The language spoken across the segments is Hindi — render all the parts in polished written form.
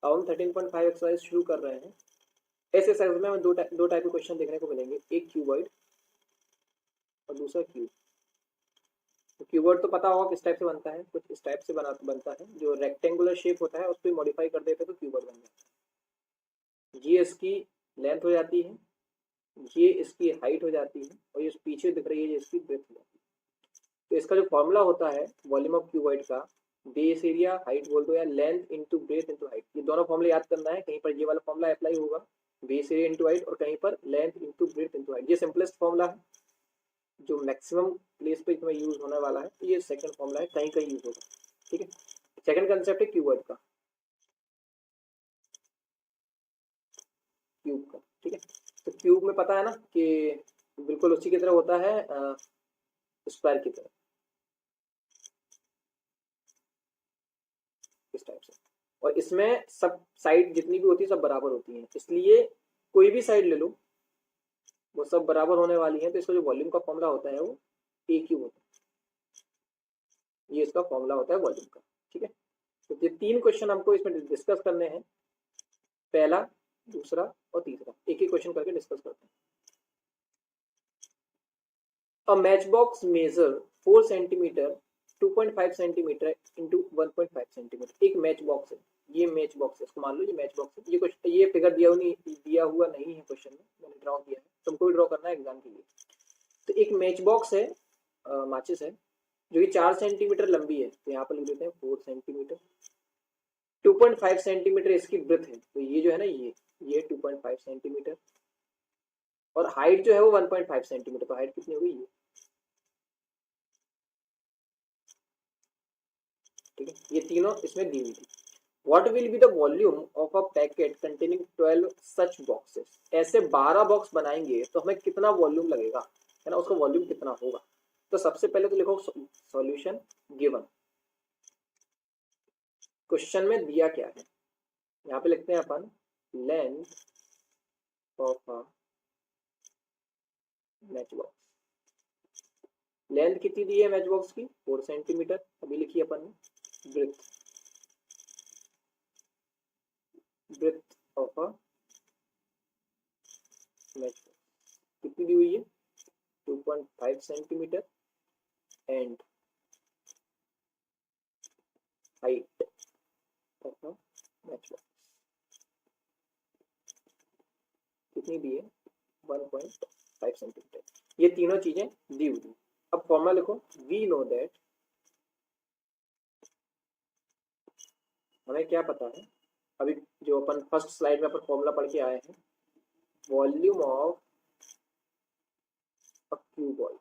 अब हम 13.5 एक्सरसाइज शुरू कर रहे हैं। इस एक्सरसाइज में हमें दो टाइप के क्वेश्चन देखने को मिलेंगे, एक क्यूबॉइड और दूसरा क्यूब। तो क्यूबॉइड तो पता होगा किस टाइप से बनता है, कुछ इस टाइप से बनता है, जो रेक्टेंगुलर शेप होता है उसको मॉडिफाई कर देते हैं तो क्यूबॉइड बन जाता है। ये इसकी लेंथ हो जाती है, ये इसकी हाइट हो जाती है, और ये पीछे दिख रही है ये इसकी ब्रेथ हो जाती है। तो इसका जो फॉर्मूला होता है वॉल्यूम ऑफ क्यूबॉइड का, बेस एरिया हाइट बोल दो या length into breadth into height, ये दोनों फॉर्मूला याद करना है। कहीं पर ये वाला फॉर्मूला अप्लाई होगा, बेस एरिया इंटू हाइट, और कहीं पर length into breadth into height. ये सिंपलेस्ट फॉर्मूला है जो मैक्सिमम प्लेस पे इसमें यूज होने वाला है। तो ये सेकंड फॉर्मूला है, कहीं कहीं यूज होगा। ठीक है, सेकंड कंसेप्ट है क्यूबॉइड का, क्यूब का। ठीक है, तो क्यूब में पता है ना कि बिल्कुल उसी की तरह होता है, स्क्वायर की तरह, इस टाइप से। और इसमें सब साइड जितनी भी होती है सब बराबर होती हैं, इसलिए कोई भी साइड ले लो वो सब बराबर होने वाली है। तो इसका जो वॉल्यूम का फॉर्मूला होता है वो ए क्यूब होता है, ये इसका फॉर्मूला होता है वॉल्यूम का। ठीक है, तो ये तीन क्वेश्चन हमको इसमें डिस्कस करने हैं, पहला, दूसरा और तीसरा, एक एक क्वेश्चन करके डिस्कस करते हैं। A matchbox measure 4 centimetre 2.5 centimetre into 1.5 centimetre. एक मैच बॉक्स है, ये मैच बॉक्स है, इसको मान लो ये मैच बॉक्स है। ये क्वेश्चन, ये फिगर दिया हुआ नहीं है क्वेश्चन में, मैंने ड्रॉ किया है, तुमको भी ड्रॉ करना है एग्जाम के लिए। तो एक मैच बॉक्स है, माचिस है, जो कि 4 सेंटीमीटर लंबी है, तो यहाँ पर लिख देते हैं 4 सेंटीमीटर। 2.5 सेंटीमीटर इसकी ब्रेथ है, तो ये जो है ना ये 2.5 सेंटीमीटर, और हाइट जो है वो 1.5 सेंटीमीटर। तो हाइट कितनी होगी ये, ठीक है, ये तीनों इसमें दी हुई थी। What will be the volume of a packet containing 12 such boxes? ऐसे 12 बॉक्स बनाएंगे तो हमें कितना वॉल्यूम लगेगा, है ना, उसका वॉल्यूम कितना होगा। तो सबसे पहले तो लिखो सॉल्यूशन गिवन। क्वेश्चन में दिया क्या है, यहाँ पे लिखते हैं अपन length of a match box. Length कितनी दी है मैच बॉक्स की, 4 सेंटीमीटर। अभी लिखी अपन ने breadth, breadth of a match box कितनी दी हुई है, 2.5 centimetre, and height of a match box कितनी दी है, 1.5 सेंटीमीटर। ये तीनों चीजें दी हुई। अब फॉर्मूला लिखो, वी नो दैट, हमें क्या पता है, अभी जो अपन फर्स्ट स्लाइड में अपन फॉर्मूला पढ़ के आए हैं, volume of a cuboid.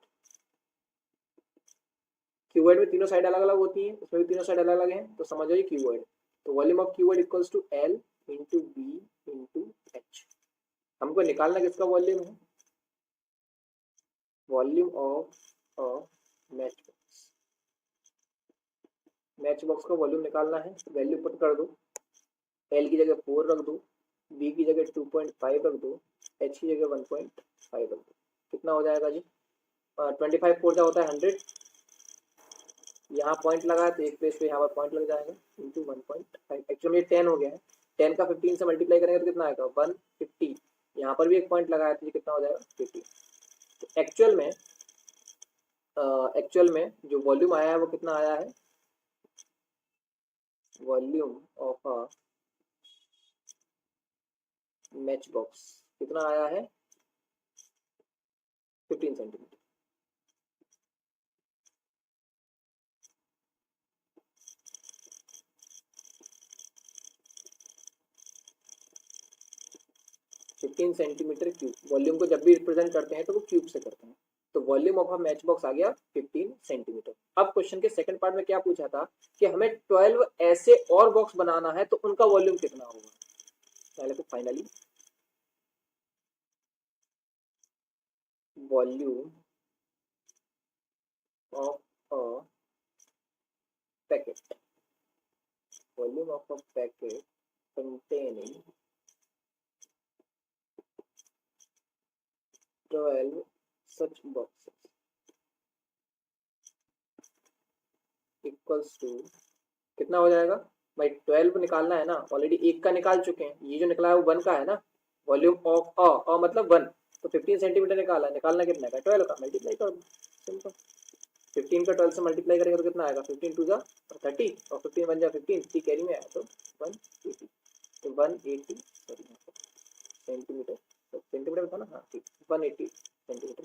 Cuboid में तीनों साइड अलग अलग होती हैं, उसमें भी तीनों साइड अलग अलग हैं, तो समझो ये क्यूबॉइड। तो volume of cuboid equals to L into B into H. हमको निकालना किसका वॉल्यूम है, volume of a match box. Match box का वॉल्यूम निकालना है, वैल्यू पुट कर दो, एल की जगह 4 रख दो, बी की जगह 2.5 रख दो, एच की जगह 1.5 रख दो। कितना हो जाएगा जी, 25 4 जा होता है 100, यहाँ पॉइंट लगा है तो एक पेज पे यहाँ पर पॉइंट लग जाएगा, इंटू 1.5। एक्चुअली ये 10 हो गया है, 10 का 15 से मल्टीप्लाई करेंगे तो कितना आएगा 150। यहाँ पर भी एक पॉइंट लगा है तो ये कितना हो जाएगा 50। तो एक्चुअल में जो वॉल्यूम आया है वो कितना आया है, volume of a match box कितना आया है, 15 centimetre. Fifteen centimetre cube. Volume को जब भी रिप्रेजेंट करते हैं तो वो क्यूब से करते हैं, तो volume of a match box आ गया 15 सेंटीमीटर। अब क्वेश्चन के सेकंड पार्ट में क्या पूछा था कि हमें 12 ऐसे और बॉक्स बनाना है तो उनका वॉल्यूम कितना होगा। पहले तो finally volume of a packet, volume of a packet containing 12 such boxes equals to कितना हो जाएगा, भाई 12 निकालना है ना, ऑलरेडी एक का निकाल चुके हैं, ये जो निकला है वो 1 का है ना, वॉल्यूम ऑफ मतलब 1, तो 15 सेंटीमीटर निकाला है, निकालना कितना का 12 का, मल्टीप्लाई कर दो, सिंपल। 15 का 12 से मल्टीप्लाई करेंगे तो कितना आएगा, 15 टू जा 30 और 15 बन जाए 15, 3 कैरी में आया तो 180, तो 180 सॉरी सेंटीमीटर, तो सेंटीमीटर था ना, हाँ ठीक, 180 सेंटीमीटर।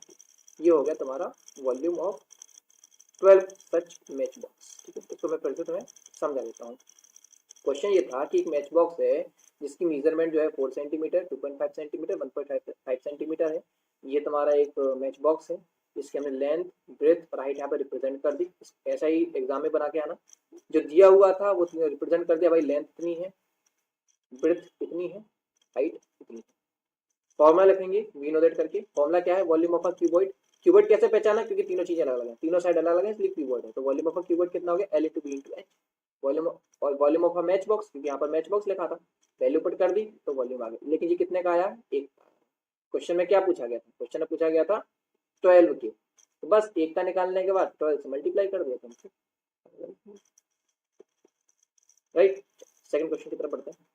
ये हो गया तुम्हारा volume of 12 such match box. ठीक है, इसको मैं फिर से तुम्हें समझा देता हूँ। क्वेश्चन ये था कि एक मैच बॉक्स है जिसकी मेजरमेंट जो है 4 सेंटीमीटर, 2.5 सेंटीमीटर, 1.5 सेंटीमीटर है। ये तुम्हारा एक मैच बॉक्स है, इसके हमने लेंथ, ब्रेथ और हाइट यहाँ पर रिप्रेजेंट कर दी। ऐसा ही एग्जाम में बना के आना, जो दिया हुआ था वो रिप्रेजेंट कर दिया, भाई लेंथ इतनी है, ब्रेथ इतनी है, हाइट इतनी है। फॉर्मूला लिखेंगे वी नो दैट करके। फॉर्मूला क्या है, volume of a cuboid. Cuboid कैसे पहचाना, क्योंकि तीनों चीजें अलग अलग हैं, तीनों साइड अलग अलग है, इसलिए क्यूबॉइड है। तो वॉल्यूम ऑफ अ क्यूबॉइड कितना हो गया, L into B into H. Volume और volume of a match box, क्योंकि यहाँ पर मैच बॉक्स लिखा था, वैल्यू पुट कर दी तो वॉल्यूम आ गया। लेकिन ये कितने का आया, एक। क्वेश्चन में क्या पूछा गया था, क्वेश्चन में पूछा गया था 12 के, तो बस एक का निकालने के बाद 12 से मल्टीप्लाई कर दिया तुमसे, राइट। सेकंड क्वेश्चन की तरफ बढ़ते हैं।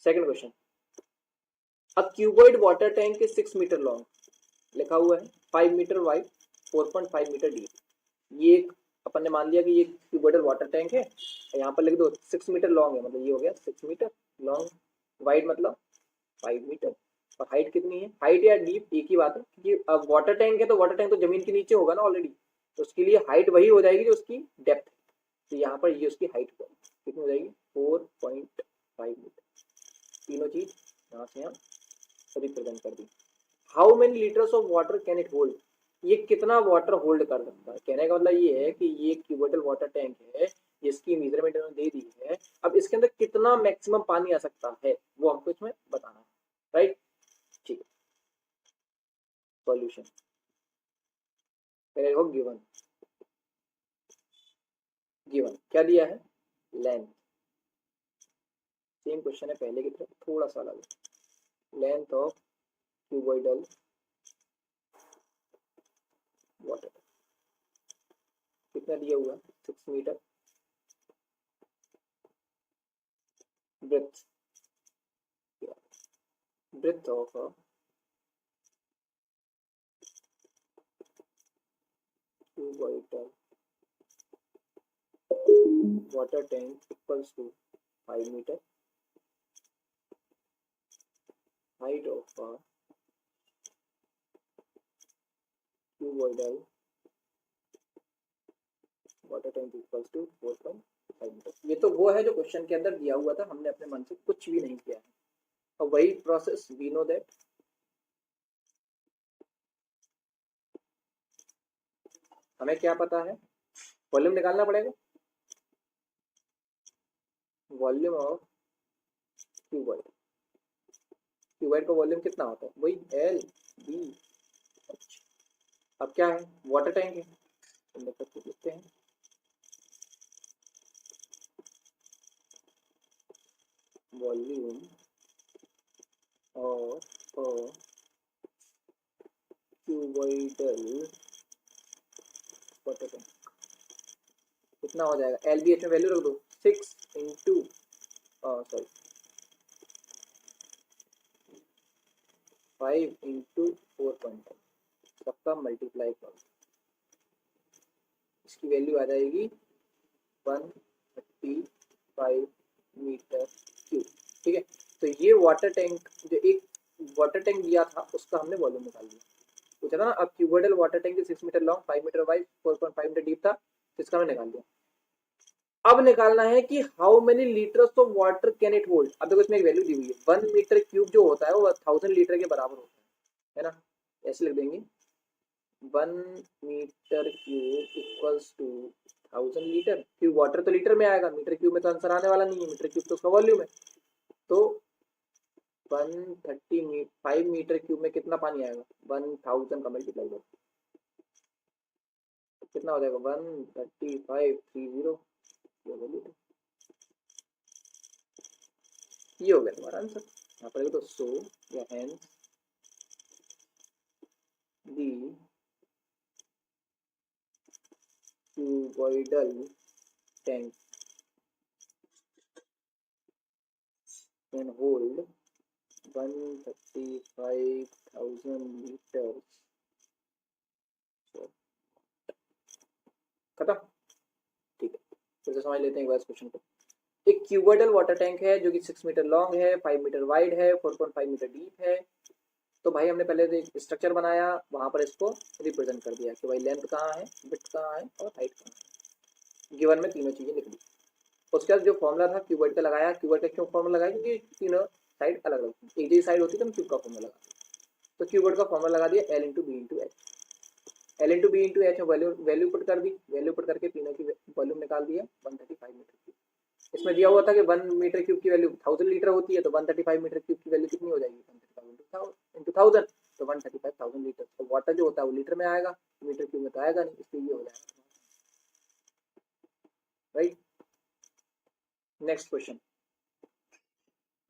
Second question, a cuboid water tank is 6 metre long, लिखा हुआ है 5 मीटर वाइड, 4.5 मीटर डीप। ये एक अपन ने मान लिया कि ये क्यूबॉइडल वाटर टैंक है, यहाँ पर लिख दो 6 मीटर लॉन्ग है, मतलब ये हो गया 6 मीटर लॉन्ग, वाइड मतलब 5 मीटर, और हाइट कितनी है, हाइट या डीप एक ही बात है, क्योंकि अब वाटर टैंक है तो वाटर टैंक तो जमीन के नीचे होगा ना ऑलरेडी, तो उसके लिए हाइट वही हो जाएगी जो उसकी डेप्थ है। तो यहाँ पर ये उसकी हाइट कितनी हो जाएगी, 4.5 मीटर। तीनों चीज यहाँ से हम रिप्रेजेंट कर दी। How many litres of water can it hold, ये कितना वाटर होल्ड कर सकता है। कहने का मतलब ये है कि ये क्यूबोटल वाटर टैंक है जिसकी मेजरमेंट इन्होंने दे दी है, अब इसके अंदर कितना मैक्सिमम पानी आ सकता है वो हमको इसमें बताना है, राइट। ठीक है, सॉल्यूशन पहले हो गिवन, गिवन क्या दिया है, लेंथ, सेम क्वेश्चन है पहले की तरह, थोड़ा सा अलग, लेंथ ऑफ क्यूबोइडल वाटर कितना दिया हुआ, 6 metre, breadth, breadth of cuboidal water tank equals to 5 meter, height of cuboidal water tank equals to 4.5 metre. ये तो वो है जो क्वेश्चन के अंदर दिया हुआ था, हमने अपने मन से कुछ भी नहीं किया है, और वही प्रोसेस वी नो दैट। हमें क्या पता है, वॉल्यूम निकालना पड़ेगा, वॉल्यूम ऑफ क्यूबॉइड, क्यूबॉइड का वॉल्यूम कितना होता है, वही एल बी एच। अब क्या है, वाटर टैंक है, लिखते हैं volume of cuboidal water tank कितना हो जाएगा, एल बी एच में वैल्यू रख दो, 6 इंटू सॉरी 5 इंटू 4.5, सबका मल्टीप्लाई करो, इसकी वैल्यू आ जाएगी 135 मीटर क्यूब। ठीक है, तो ये वाटर टैंक, जो एक वाटर टैंक दिया था उसका हमने वॉल्यूम निकाल दिया, पूछा था ना। अब cuboidal water tank 6 metre long, 5 metre wide, 4.5 metre deep था, तो इसका हमने निकाल दिया। अब निकालना है कि how many litres of water can it hold. अब देखो इसमें एक वैल्यू दी हुई है, 1 मीटर क्यूब जो होता है वो 1000 लीटर के बराबर होता है ना, ऐसे लिख देंगे 1 metre cube equals to 1000 litre, cube water तो लीटर में आएगा, मीटर क्यूब में तो आंसर आने वाला नहीं है, मीटर क्यूब तो उसका वॉल्यूम है। तो 135 मीटर क्यूब में कितना पानी आएगा, 1000 का मल्टीप्लाई करो, कितना हो जाएगा 13530, ये हो गया तुम्हारा आंसर। यहाँ पर तो सो या hence the cuboidal tank can hold 135,000 litres. खत्म, ठीक है। फिर से समझ लेते हैं एक बार इस क्वेश्चन को। एक क्यूबॉइडल वाटर टैंक है जो कि 6 मीटर लॉन्ग है, 5 मीटर वाइड है, 4.5 मीटर डीप है। तो भाई हमने पहले एक स्ट्रक्चर बनाया, वहां पर इसको रिप्रेजेंट कर दिया कि भाई लेंथ कहाँ है, विड्थ कहाँ है और हाइट कहाँ है। गिवन में तीनों चीजें निकली। उसके बाद जो फॉर्मूला था क्यूबॉइड का लगाया। क्यूबॉइड का क्यों फॉर्मूला लगाया, क्योंकि तीनों साइड अलग अलग, एक जैसी साइड होती तो हम क्यूब का फॉर्मूला लगाते। तो क्यूबॉइड का फॉर्मूला लगा दिया, L into B into H. L into B into H में वैल्यू पुट कर दी, वैल्यू पुट करके तीनों की वॉल्यूम निकाल दिया 135 मीटर क्यूब। इसमें दिया हुआ था कि 1 मीटर क्यूब की वैल्यू 1000 लीटर होती है, तो 135 मीटर क्यूब की वैल्यू कितनी हो जाएगी, 135 इंटू 1000, तो 135,000 लीटर। तो वाटर जो होता है वो लीटर में आएगा, मीटर क्यूब में तो आएगा नहीं, इसलिए ये हो जाएगा। Right, next question.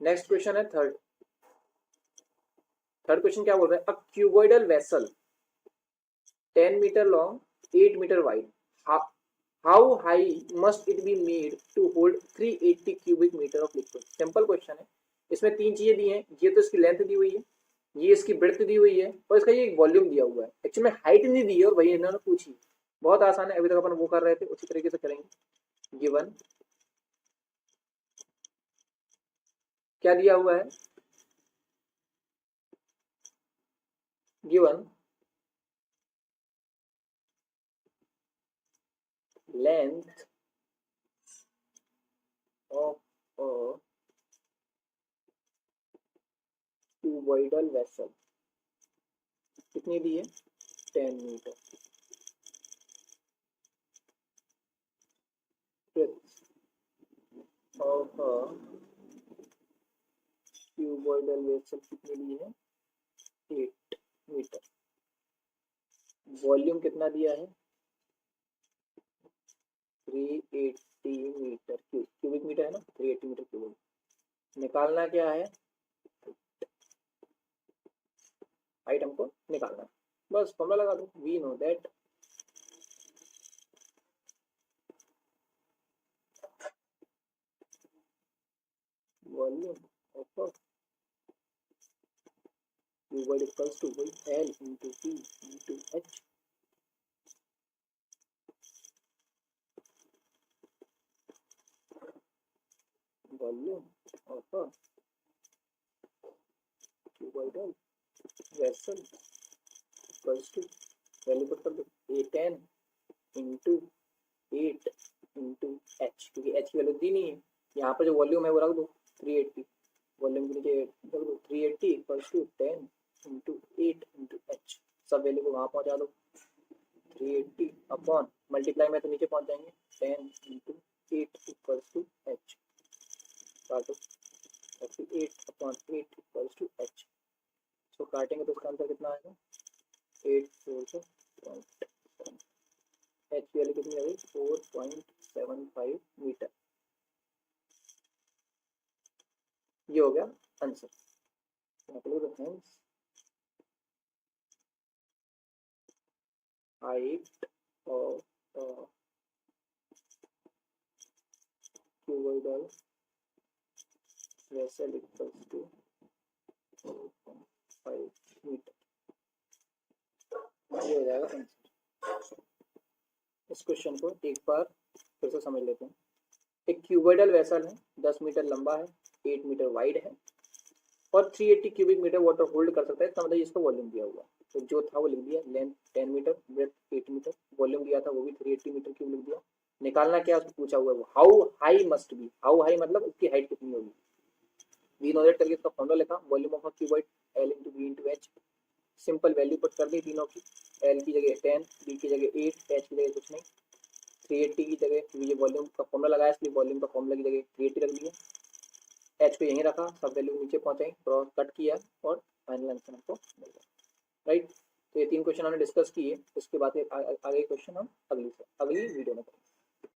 Next question है थर्ड क्वेश्चन क्या बोल रहा है, a cuboidal vessel 10 metre long 8 metre wide, how high must it be made to hold 380 cubic metre of liquid. Simple question है। इसमें तीन चीजें दी हैं, ये तो इसकी लेंथ दी हुई है, ये इसकी ब्रेड्थ दी हुई है और इसका ये वॉल्यूम दिया हुआ है। एक्चुअली में हाइट नहीं दी है और वही इन्होंने पूछी। बहुत आसान है, अभी तक अपन वो कर रहे थे उसी तरीके से करेंगे। गिवन क्या दिया हुआ है, given length of a cuboidal vessel कितनी दी है, 10 metre. Of a cuboidal vessel कितनी दी है, 8 मीटर। वॉल्यूम कितना दिया है, 380 मीटर क्यूबिक मीटर है ना, 380 मीटर क्यूबिक। निकालना क्या है, हाइट हमको निकालना है, बस फॉर्मूला लगा दो, we know that volume of a cuboid equals to L into P into H. Volume of a cuboidal vessel equals to, value put कर दो, A10 इंटू 8 इंटू एच, क्योंकि एच की वैल्यू दी नहीं है। यहाँ पर जो वॉल्यूम है वो रख दो 380, वॉल्यूम के नीचे रख दो 380 equals to 10 into 8 into H. सब वैल्यू को वहाँ पहुँचा दो, 380 अपॉन मल्टीप्लाई में तो नीचे पहुँच जाएंगे 10 इंटू 8 इक्वल्स टू एच, काटो 38 अपॉन 8 इक्वल्स टू एच। इसको काटेंगे तो इसका आंसर कितना आएगा, 8 4 एच की वैल्यू कितनी आ गई, 4.75 मीटर। ये हो गया answer. Height of cuboidal vessel equals to 4.5 metre. ये हो जाएगा आंसर। इस क्वेश्चन को एक बार फिर से समझ लेते हैं। एक क्यूबॉइडल वेसल है, 10 मीटर लंबा है, 8 मीटर वाइड है और 380 क्यूबिक मीटर वाटर होल्ड कर सकता है। इसका मतलब इसका वॉल्यूम दिया हुआ है, तो जो था वो लिख दिया, length 10 metre, breadth 8 metre, volume दिया था वो भी 380 मीटर क्यूब लिख दिया। निकालना क्या उसको पूछा हुआ है, वो how high must be, how high मतलब उसकी हाइट कितनी होगी। वी नो दैट करके इसका फॉर्मूला लिखा, volume of a cuboid L into B into H. Simple value put कर दी तीनों की, एल की जगह 10, बी की जगह 8, एच की जगह कुछ नहीं, 380 की जगह, क्योंकि ये वॉल्यूम का फॉर्मूला लगाया इसलिए वॉल्यूम का फॉर्मूला की जगह 380 रख दिया, एच को यहीं रखा, सब वैल्यू नीचे पहुंचाई, क्रॉस कट किया और फाइनल आंसर हमको मिल गया। राइट, तो ये तीन क्वेश्चन हमने डिस्कस किए। उसके बाद आगे क्वेश्चन हम अगली वीडियो में करेंगे।